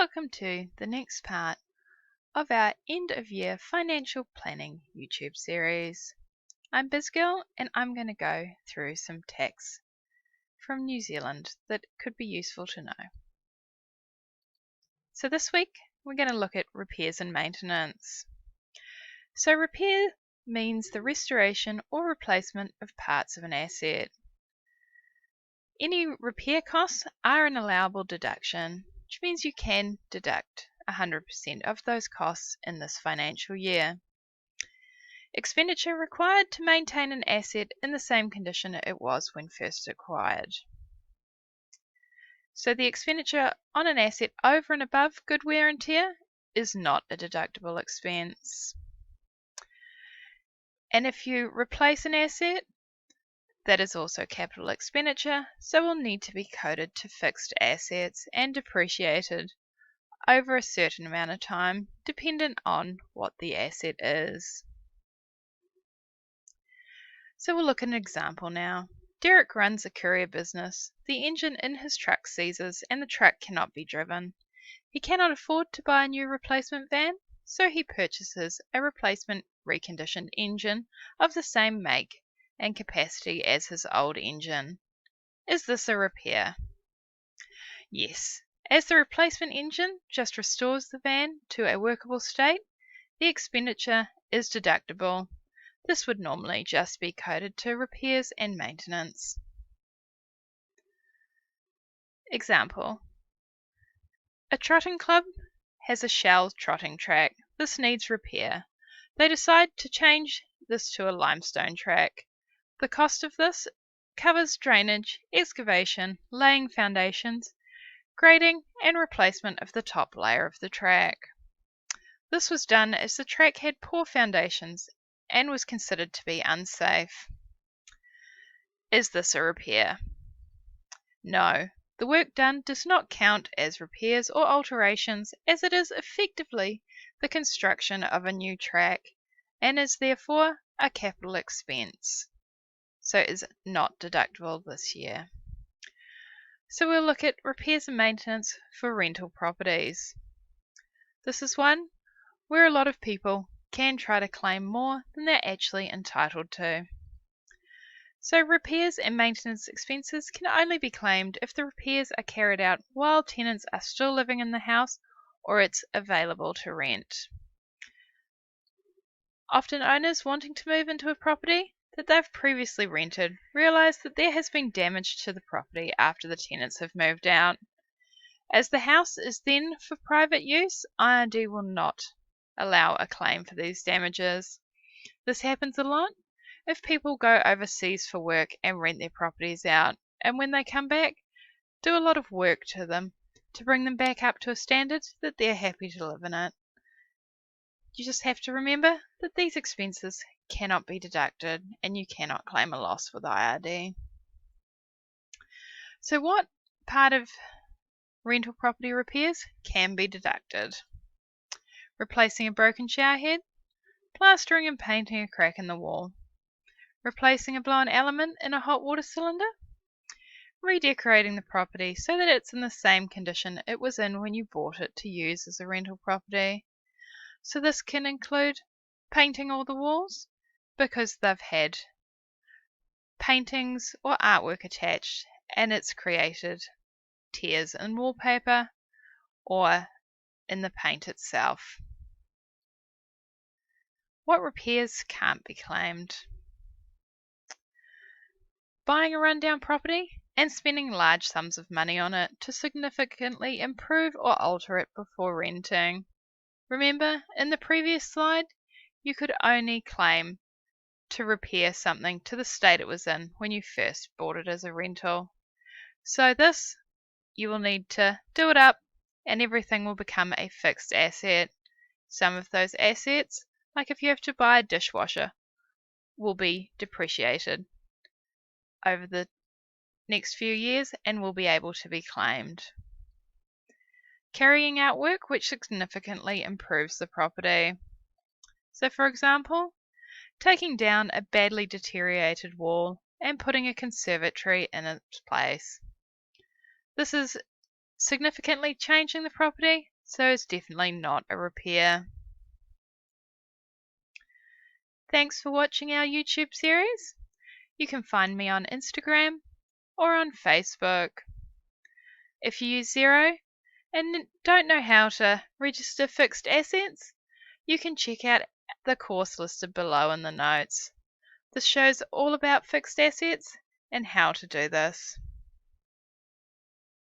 Welcome to the next part of our end of year financial planning YouTube series. I'm BizGirl and I'm going to go through some tax from New Zealand that could be useful to know. So this week we're going to look at repairs and maintenance. So repair means the restoration or replacement of parts of an asset. Any repair costs are an allowable deduction, which means you can deduct 100% of those costs in this financial year. Expenditure required to maintain an asset in the same condition it was when first acquired. So the expenditure on an asset over and above good wear and tear is not a deductible expense. And if you replace an asset, that is also capital expenditure, so will need to be coded to fixed assets and depreciated over a certain amount of time, dependent on what the asset is. So we'll look at an example now. Derek runs a courier business. The engine in his truck seizes and the truck cannot be driven. He cannot afford to buy a new replacement van, so he purchases a replacement reconditioned engine of the same make and capacity as his old engine. Is this a repair? Yes. As the replacement engine just restores the van to a workable state, the expenditure is deductible. This would normally just be coded to repairs and maintenance. Example. A trotting club has a shell trotting track. This needs repair. They decide to change this to a limestone track. The cost of this covers drainage, excavation, laying foundations, grading and replacement of the top layer of the track. This was done as the track had poor foundations and was considered to be unsafe. Is this a repair? No. The work done does not count as repairs or alterations, as it is effectively the construction of a new track and is therefore a capital expense, so is not deductible this year. So we'll look at repairs and maintenance for rental properties. This is one where a lot of people can try to claim more than they're actually entitled to. So repairs and maintenance expenses can only be claimed if the repairs are carried out while tenants are still living in the house or it's available to rent. Often owners wanting to move into a property that they've previously rented realise that there has been damage to the property after the tenants have moved out. As the house is then for private use, IRD will not allow a claim for these damages. This happens a lot if people go overseas for work and rent their properties out, and when they come back, do a lot of work to them to bring them back up to a standard that they're happy to live in it. You just have to remember that these expenses cannot be deducted and you cannot claim a loss with IRD. So what part of rental property repairs can be deducted? Replacing a broken shower head, plastering and painting a crack in the wall, replacing a blown element in a hot water cylinder, redecorating the property so that it's in the same condition it was in when you bought it to use as a rental property. So this can include painting all the walls because they've had paintings or artwork attached and it's created tears in wallpaper or in the paint itself. What repairs can't be claimed? Buying a rundown property and spending large sums of money on it to significantly improve or alter it before renting. Remember, in the previous slide, you could only claim to repair something to the state it was in when you first bought it as a rental. So this, you will need to do it up and everything will become a fixed asset. Some of those assets, like if you have to buy a dishwasher, will be depreciated over the next few years and will be able to be claimed. Carrying out work which significantly improves the property. So for example, taking down a badly deteriorated wall and putting a conservatory in its place. This is significantly changing the property so it's definitely not a repair. Thanks for watching our YouTube series. You can find me on Instagram or on Facebook. If you use Xero and don't know how to register fixed assets, you can check out the course listed below in the notes. This shows all about fixed assets and how to do this.